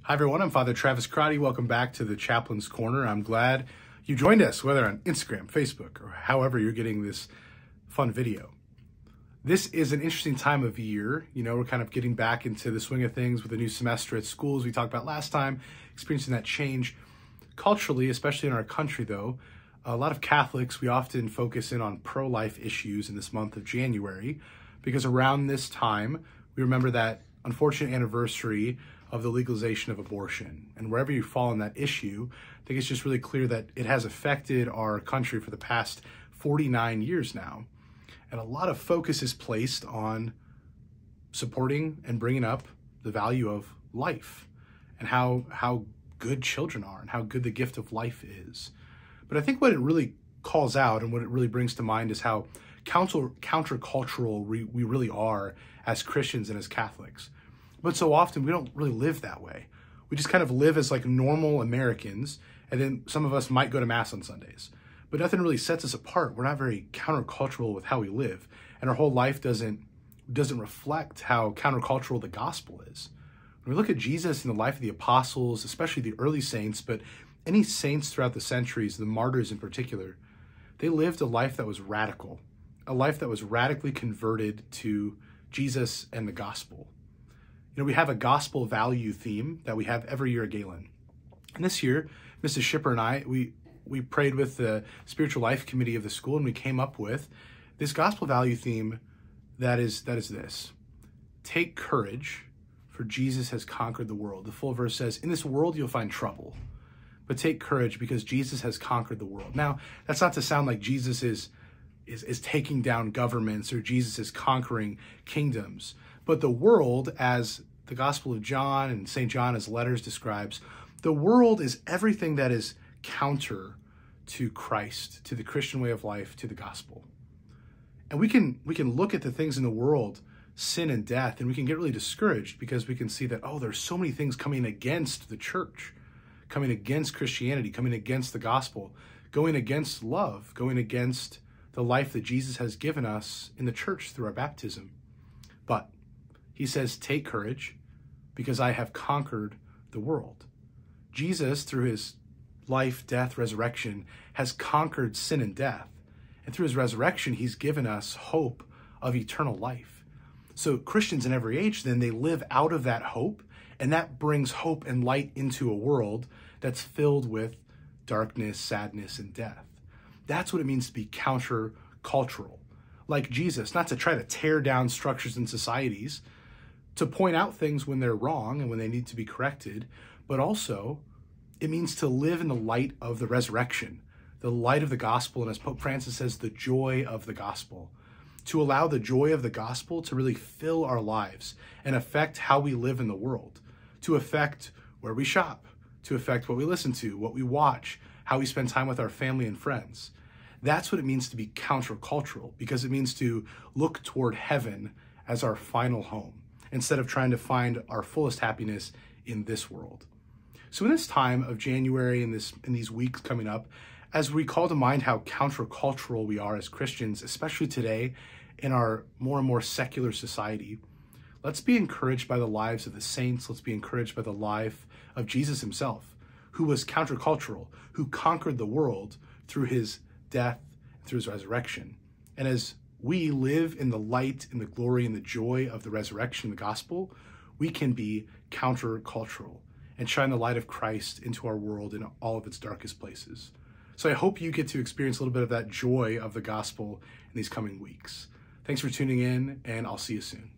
Hi everyone, I'm Father Travis Crotty. Welcome back to the Chaplain's Corner. I'm glad you joined us, whether on Instagram, Facebook, or however you're getting this fun video. This is an interesting time of year. You know, we're kind of getting back into the swing of things with a new semester at school, as we talked about last time, experiencing that change. Culturally, especially in our country though, a lot of Catholics, we often focus in on pro-life issues in this month of January, because around this time, we remember that unfortunate anniversary of the legalization of abortion. And wherever you fall on that issue, I think it's just really clear that it has affected our country for the past 49 years now. And a lot of focus is placed on supporting and bringing up the value of life and how good children are and how good the gift of life is. But I think what it really calls out and what it really brings to mind is how countercultural we really are as Christians and as Catholics. But so often we don't really live that way. We just kind of live as like normal Americans, and then some of us might go to Mass on Sundays. But nothing really sets us apart. We're not very countercultural with how we live, and our whole life doesn't reflect how countercultural the gospel is. When we look at Jesus and the life of the apostles, especially the early saints, but any saints throughout the centuries, the martyrs in particular, they lived a life that was radical, a life that was radically converted to Jesus and the gospel. You know, we have a gospel value theme that we have every year at Galen. And this year, Mrs. Shipper and I, we prayed with the spiritual life committee of the school, and we came up with this gospel value theme that is this: take courage, for Jesus has conquered the world. The full verse says, in this world you'll find trouble, but take courage because Jesus has conquered the world. Now, that's not to sound like Jesus is taking down governments or Jesus is conquering kingdoms. But the world, as the Gospel of John and St. John's letters describes, the world is everything that is counter to Christ, to the Christian way of life, to the gospel. And we can look at the things in the world, sin and death, and we can get really discouraged because we can see that, oh, there's so many things coming against the church, coming against Christianity, coming against the gospel, going against love, going against the life that Jesus has given us in the church through our baptism. But he says, take courage because I have conquered the world. Jesus, through his life, death, resurrection, has conquered sin and death. And through his resurrection, he's given us hope of eternal life. So Christians in every age, then, they live out of that hope, and that brings hope and light into a world that's filled with darkness, sadness, and death. That's what it means to be countercultural. Like Jesus, not to try to tear down structures and societies, to point out things when they're wrong and when they need to be corrected, but also it means to live in the light of the resurrection, the light of the gospel, and as Pope Francis says, the joy of the gospel. To allow the joy of the gospel to really fill our lives and affect how we live in the world, to affect where we shop, to affect what we listen to, what we watch, how we spend time with our family and friends. That's what it means to be countercultural, because it means to look toward heaven as our final home, instead of trying to find our fullest happiness in this world. So in this time of January and in these weeks coming up, as we call to mind how countercultural we are as Christians, especially today in our more and more secular society, let's be encouraged by the lives of the saints. Let's be encouraged by the life of Jesus himself, who was countercultural, who conquered the world through his death, through his resurrection. And as we live in the light, in the glory, and the joy of the resurrection, the gospel, we can be countercultural and shine the light of Christ into our world in all of its darkest places. So I hope you get to experience a little bit of that joy of the gospel in these coming weeks. Thanks for tuning in, and I'll see you soon.